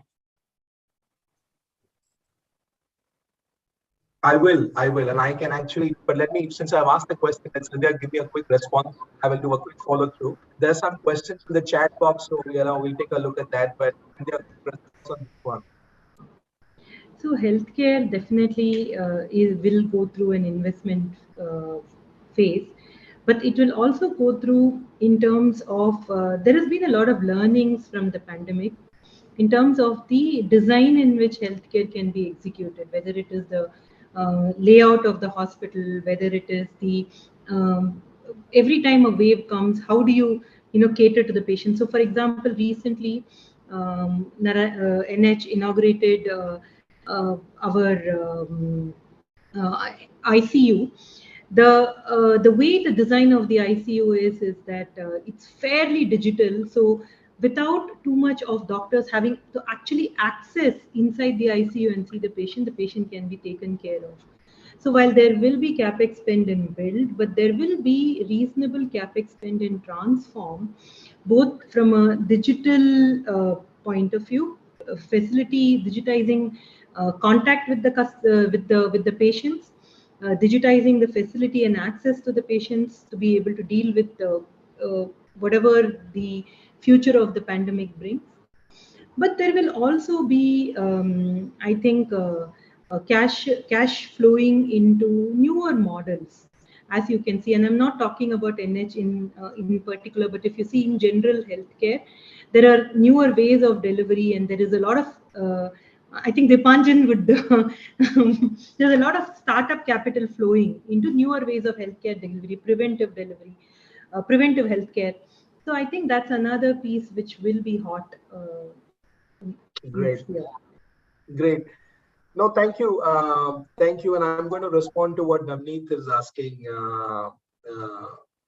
I will, and I can actually, but let me, since I've asked the question, let Sandhya give me a quick response. I will do a quick follow through. There are some questions in the chat box, so we'll take a look at that, but Sandhya, response on this one.
So healthcare definitely will go through an investment phase, but it will also go through in terms of, there has been a lot of learnings from the pandemic in terms of the design in which healthcare can be executed, whether it is the layout of the hospital, whether it is the, every time a wave comes, how do you cater to the patient? So for example, recently NH inaugurated our ICU. The way the design of the ICU is that it's fairly digital. So without too much of doctors having to actually access inside the ICU and see the patient can be taken care of. So while there will be capex spend in build, but there will be reasonable capex spend in transform, both from a digital point of view, facility digitizing, contact with the patients, digitizing the facility and access to the patients to be able to deal with whatever the future of the pandemic brings. But there will also be, I think, cash flowing into newer models, as you can see. And I'm not talking about NH in particular, but if you see in general healthcare, there are newer ways of delivery, and there is a lot of I think Dipanjan would, there's a lot of startup capital flowing into newer ways of healthcare delivery, preventive healthcare. So I think that's another piece which will be hot.
Great. No, thank you. And I'm going to respond to what Navneet is asking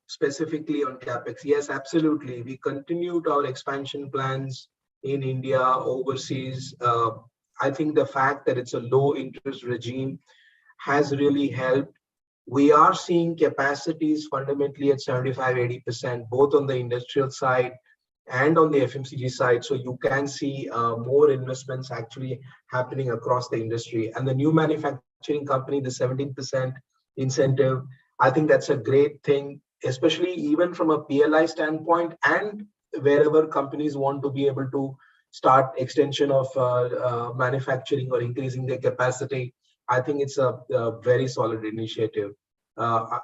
specifically on capex. Yes, absolutely. We continued our expansion plans in India, overseas. I think the fact that it's a low interest regime has really helped. We are seeing capacities fundamentally at 75-80%, both on the industrial side and on the FMCG side. So you can see more investments actually happening across the industry. And the new manufacturing company, the 17% incentive, I think that's a great thing, especially even from a PLI standpoint and wherever companies want to be able to start extension of manufacturing or increasing their capacity, I think it's a very solid initiative. While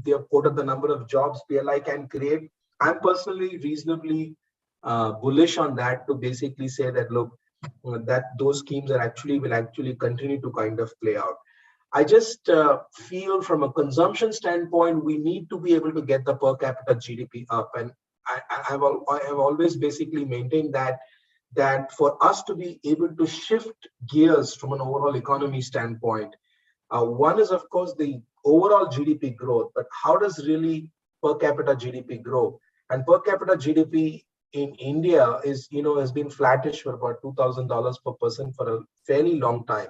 they have quoted the number of jobs PLI can create, I'm personally reasonably bullish on that, to basically say that, look, that those schemes will actually continue to kind of play out. I just feel from a consumption standpoint, we need to be able to get the per capita GDP up. And I have always basically maintained that for us to be able to shift gears from an overall economy standpoint, one is, of course, the overall GDP growth, but how does really per capita GDP grow? And per capita GDP in India has been flattish for about $2,000 per person for a fairly long time.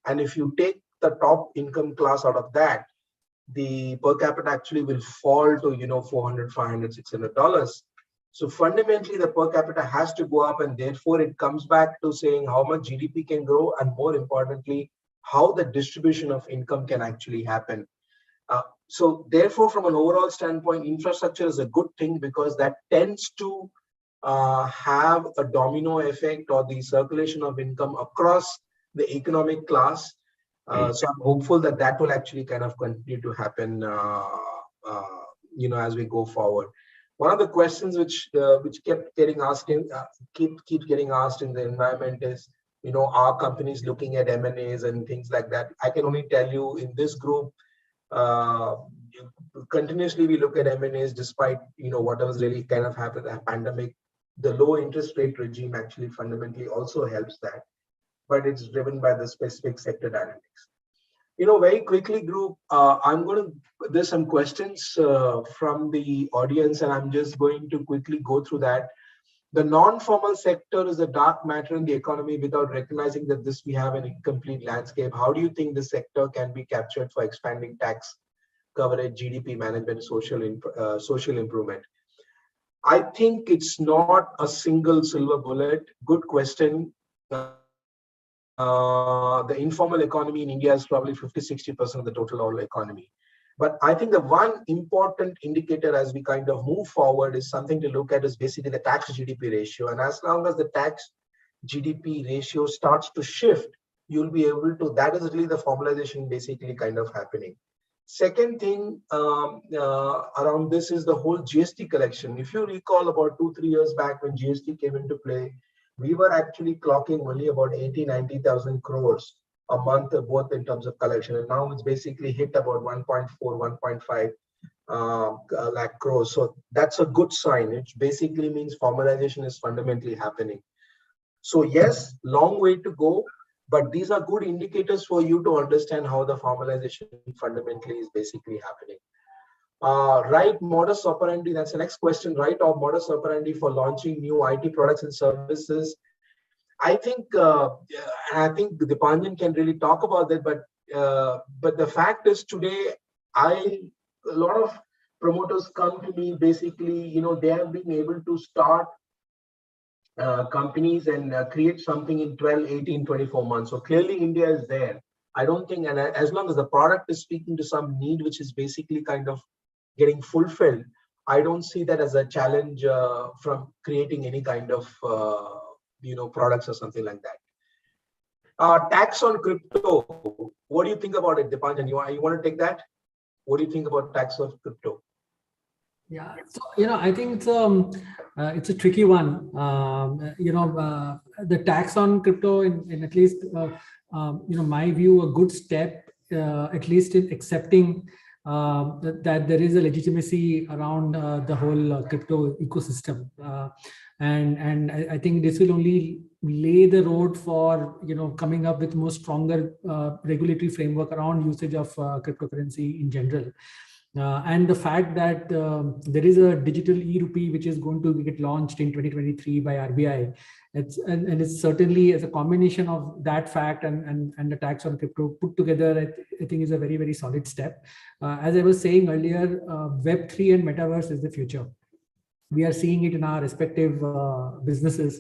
And if you take the top income class out of that, the per capita actually will fall to $400, $500, $600. So fundamentally, the per capita has to go up, and therefore it comes back to saying how much GDP can grow, and more importantly, how the distribution of income can actually happen. So therefore, from an overall standpoint, infrastructure is a good thing, because that tends to have a domino effect, or the circulation of income across the economic class. So I'm hopeful that will actually kind of continue to happen, as we go forward. One of the questions which kept getting asked keeps getting asked in the environment is, are companies looking at M&As and things like that? I can only tell you, in this group, continuously we look at M&As, despite whatever's really kind of happened, the pandemic. The low interest rate regime actually fundamentally also helps that, but it's driven by the specific sector dynamics. Very quickly, group, there's some questions from the audience, and I'm just going to quickly go through that. The non-formal sector is a dark matter in the economy. Without recognizing that we have an incomplete landscape, how do you think the sector can be captured for expanding tax coverage, GDP management, social improvement? I think it's not a single silver bullet. Good question. The informal economy in India is probably 50-60% of the total oil economy. But I think the one important indicator as we kind of move forward is something to look at, is basically the tax GDP ratio. And as long as the tax GDP ratio starts to shift, you'll be able to, that is really the formalization basically kind of happening. Second thing around this is the whole GST collection. If you recall, about 2-3 years back when GST came into play, we were actually clocking only about 80,000-90,000 crores a month, both in terms of collection. And now it's basically hit about 1.4-1.5 lakh crores. So that's a good sign. It basically means formalization is fundamentally happening. So yes, long way to go, but these are good indicators for you to understand how the formalization fundamentally is basically happening. Right modus operandi, that's the next question, right, or modus operandi for launching new IT products and services. I think Dipanjan can really talk about that, but the fact is today, a lot of promoters come to me, basically, they have been able to start companies and create something in 12, 18, 24 months. So clearly India is there. I don't think, and as long as the product is speaking to some need, which is basically kind of getting fulfilled, I don't see that as a challenge from creating any kind of products or something like that. Tax on crypto. What do you think about it, Dipanjan? You want to take that? What do you think about tax on crypto?
Yeah, so I think it's a tricky one. The tax on crypto, in at least my view, a good step, at least in accepting that there is a legitimacy around the whole crypto ecosystem, and I think this will only lay the road for coming up with more stronger regulatory framework around usage of cryptocurrency in general. And the fact that there is a digital e-rupee which is going to get launched in 2023 by RBI, it's certainly, as a combination of that fact and the tax on crypto put together, I think is a very, very solid step. As I was saying earlier, Web3 and Metaverse is the future. We are seeing it in our respective businesses.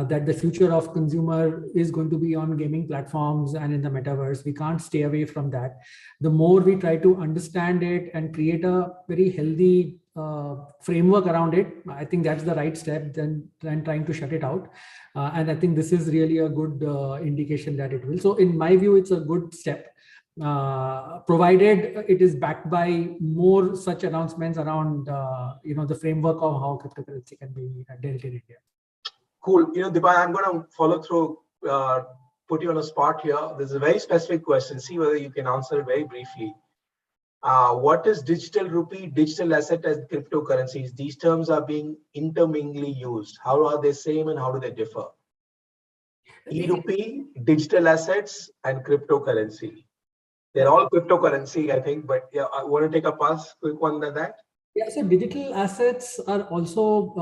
that the future of consumer is going to be on gaming platforms and in the metaverse. We can't stay away from that. The more we try to understand it and create a very healthy framework around it, I think that's the right step than trying to shut it out. And I think this is really a good indication that it will. So in my view, it's a good step, provided it is backed by more such announcements around the framework of how cryptocurrency can be dealt in India.
Cool. Dipa, I'm going to follow through, put you on a spot here. There's a very specific question. See whether you can answer it very briefly. What is digital rupee, digital asset as cryptocurrencies? These terms are being intermingly used. How are they same and how do they differ? E-rupee, digital assets, and cryptocurrency. They're all cryptocurrency, I think, but yeah, I want to take a pass, quick one on that.
Yeah, so digital assets are also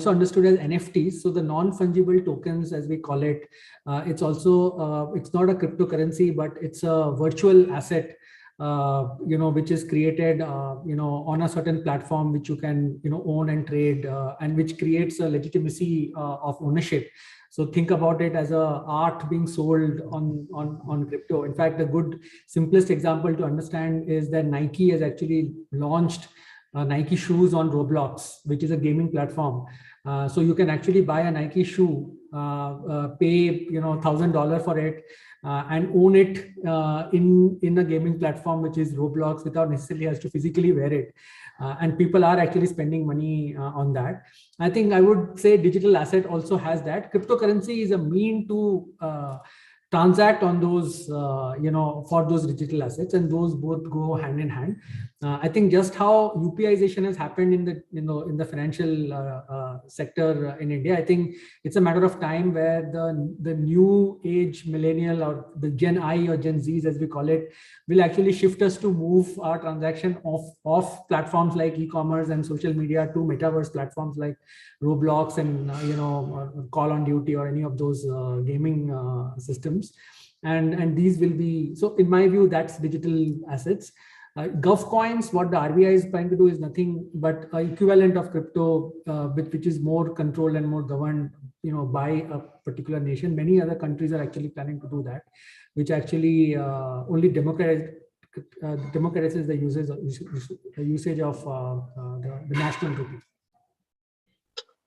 understood as NFTs. So the non-fungible tokens, as we call it, it's also it's not a cryptocurrency, but it's a virtual asset, which is created, on a certain platform, which you can, own and trade, and which creates a legitimacy of ownership. So think about it as a art being sold on crypto. In fact, the good simplest example to understand is that Nike has actually launched Nike shoes on Roblox, which is a gaming platform. So you can actually buy a Nike shoe, pay $1,000 for it, and own it in a gaming platform, which is Roblox, without necessarily has to physically wear it. And people are actually spending money on that. I think I would say digital asset also has that. Cryptocurrency is a mean to transact on those, for those digital assets, and those both go hand in hand. I think just how UPIization has happened in the financial sector in India, I think it's a matter of time where the new age millennial, or the Gen I or Gen Zs as we call it, will actually shift us to move our transaction off platforms like e-commerce and social media to metaverse platforms like Roblox and Call on Duty or any of those gaming systems. And these will be, so in my view, that's digital assets. Gov coins, what the RBI is trying to do is nothing but equivalent of crypto, which is more controlled and more governed, by a particular nation. Many other countries are actually planning to do that, which actually only democratizes the usage of the national rupee.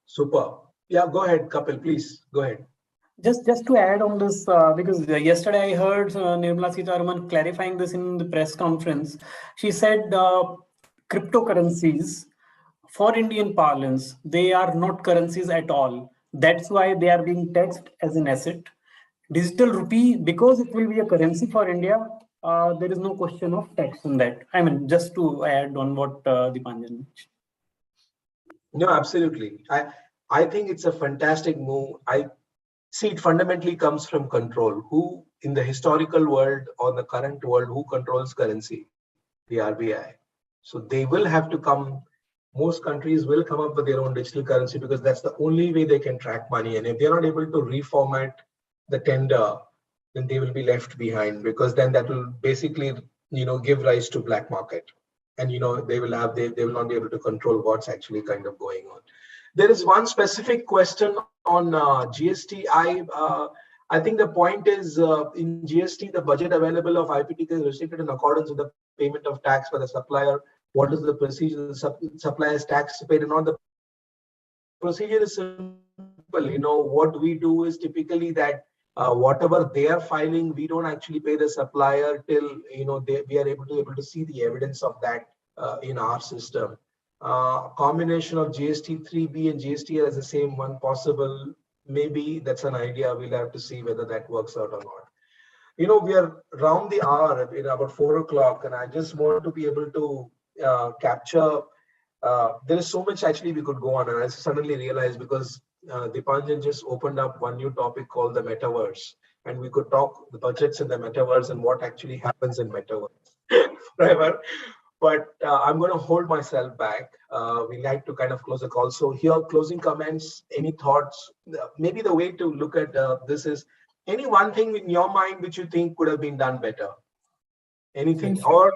Super. Yeah, go ahead, Kapil, please go ahead.
Just to add on this, because yesterday I heard Nirmala Sitharaman clarifying this in the press conference. She said cryptocurrencies, for Indian parlance, they are not currencies at all. That's why they are being taxed as an asset. Digital rupee, because it will be a currency for India, there is no question of tax on that. I mean, just to add on what Dipanjan mentioned.
No, absolutely. I think it's a fantastic move. I see it fundamentally comes from control. Who in the historical world or the current world, who controls currency? The RBI. So they will have to come, most countries will come up with their own digital currency, because that's the only way they can track money. And if they're not able to reformat the tender, then they will be left behind, because then that will basically, give rise to black market. And, they will not be able to control what's actually kind of going on. There is one specific question on GST. I think the point is in GST, the budget available of IPT is restricted in accordance with the payment of tax by the supplier. What is the procedure? The supplier's tax paid or not? The procedure is simple. What we do is typically that whatever they are filing, we don't actually pay the supplier till we are able to see the evidence of that in our system. Combination of GST 3B and GST as the same one possible. Maybe that's an idea. We'll have to see whether that works out or not. We are around the hour, about 4 o'clock, and I just want to be able to capture. There is so much actually we could go on, and I suddenly realized, because Dipanjan just opened up one new topic called the metaverse, and we could talk the budgets in the metaverse and what actually happens in metaverse forever. But I'm going to hold myself back. We like to kind of close the call. So here, closing comments, any thoughts? Maybe the way to look at this is, any one thing in your mind which you think could have been done better? Anything? Or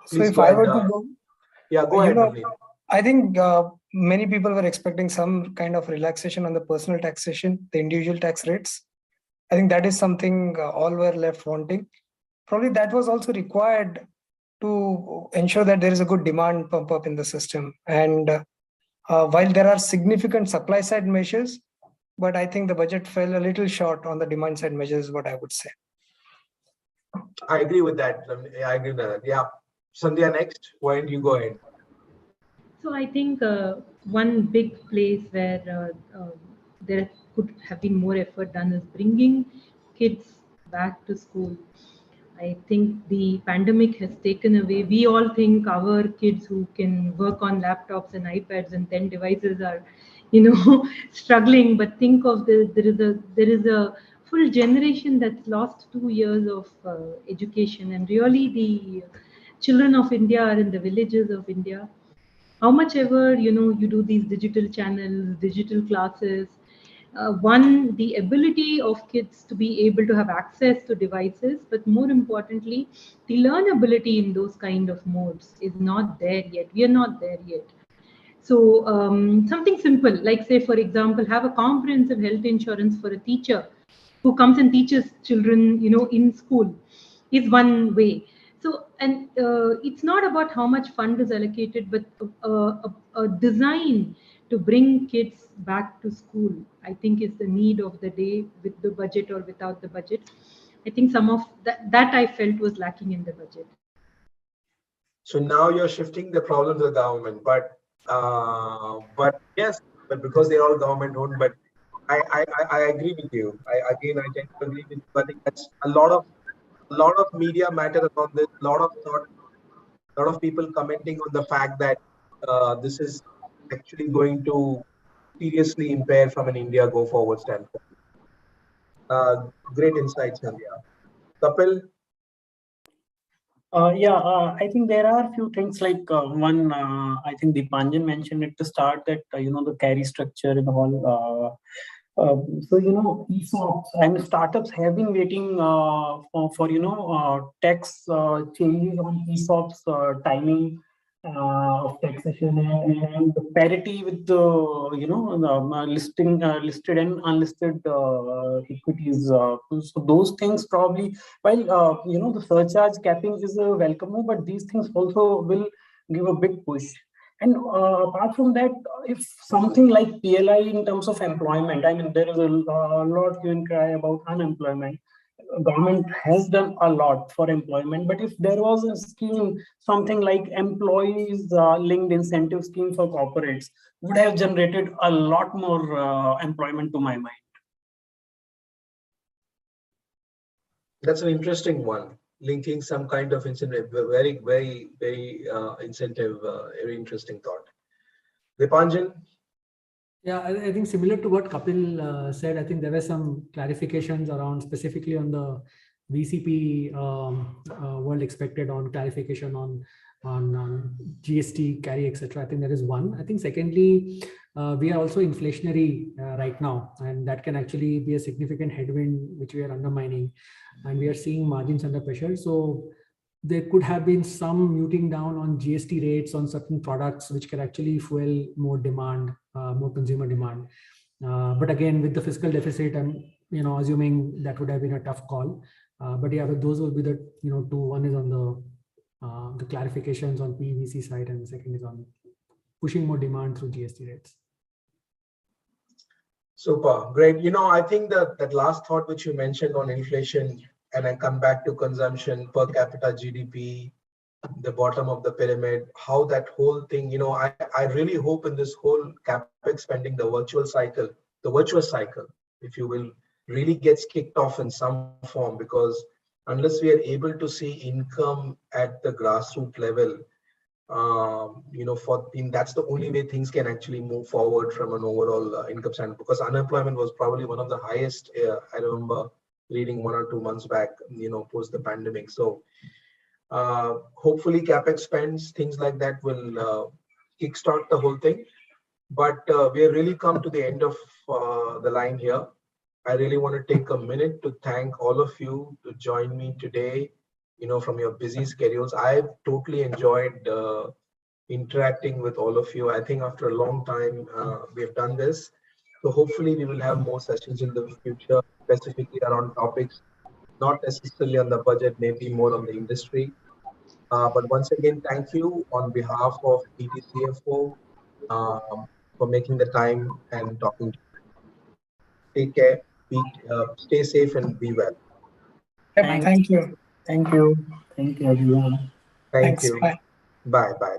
So if I were to go,
yeah, go ahead.
I think many people were expecting some kind of relaxation on the personal taxation, the individual tax rates. I think that is something all were left wanting. Probably that was also required to ensure that there is a good demand pump up in the system. And while there are significant supply side measures, but I think the budget fell a little short on the demand side measures, is what I would say.
I agree with that. I agree with that. Yeah. Sandhya, next. Why don't you go ahead?
So I think one big place where there could have been more effort done is bringing kids back to school. I think the pandemic has taken away. We all think our kids who can work on laptops and iPads and 10 devices are, struggling. But think of there is a full generation that's lost 2 years of education, and really the children of India are in the villages of India. How much ever you do these digital channels, digital classes, one, the ability of kids to be able to have access to devices, but more importantly, the learnability in those kind of modes is not there yet. We are not there yet. So something simple, like say, for example, have a comprehensive health insurance for a teacher who comes and teaches children, in school, is one way. So, and it's not about how much fund is allocated, but a design to bring kids back to school, I think, is the need of the day, with the budget or without the budget. I think some of that I felt was lacking in the budget.
So now you're shifting the problem to the government, but yes, but because they're all government owned. But I agree with you. I tend to agree with you. I think that's a lot of media matter on this. A lot of thought, a lot of people commenting on the fact that this is actually going to seriously impair from an India go forward standpoint. Great insights, Sandhya. Kapil.
I think there are a few things like one. I think Dipanjan mentioned at the start that the carry structure and all. ESOPs and startups have been waiting for tax changes on ESOPs timing of taxation and the parity with the listed and unlisted equities. So those things probably, while the surcharge capping is a welcome move, but these things also will give a big push. And apart from that, if something like PLI in terms of employment, I mean, there is a lot you can cry about unemployment. Government has done a lot for employment, but if there was a scheme, something like employees linked incentive scheme for corporates, would have generated a lot more employment to my mind.
That's an interesting one. Linking some kind of incentive, very, very, very incentive, very interesting thought. Dipanjan?
Yeah, I think similar to what Kapil said, I think there were some clarifications around specifically on the VCP world expected on clarification on GST carry, etc. I think there is one. I think secondly, we are also inflationary right now, and that can actually be a significant headwind which we are undermining, and we are seeing margins under pressure. So there could have been some muting down on GST rates on certain products, which can actually fuel more demand, more consumer demand. But again, with the fiscal deficit, I'm assuming that would have been a tough call. But yeah, but those will be the two. One is on the clarifications on PVC side, and the second is on pushing more demand through GST rates.
Super, great. I think that last thought which you mentioned on inflation, and I come back to consumption, per capita GDP, the bottom of the pyramid, how that whole thing, I really hope in this whole capex spending, the virtuous cycle, if you will, really gets kicked off in some form, because unless we are able to see income at the grassroots level, that's the only way things can actually move forward from an overall income standpoint, because unemployment was probably one of the highest, I remember reading 1 or 2 months back, post the pandemic. So hopefully capex spends, things like that will kickstart the whole thing. But we have really come to the end of the line here. I really want to take a minute to thank all of you to join me today, from your busy schedules. I've totally enjoyed interacting with all of you. I think after a long time, we have done this. So hopefully we will have more sessions in the future, specifically around topics, not necessarily on the budget, maybe more on the industry. But once again, thank you on behalf of ETCFO for making the time and talking to you. Take care, stay safe and be well.
Yep, thank you.
Thank you. Thank you, everyone.
Thank
Thanks.
you.
Bye.
Bye.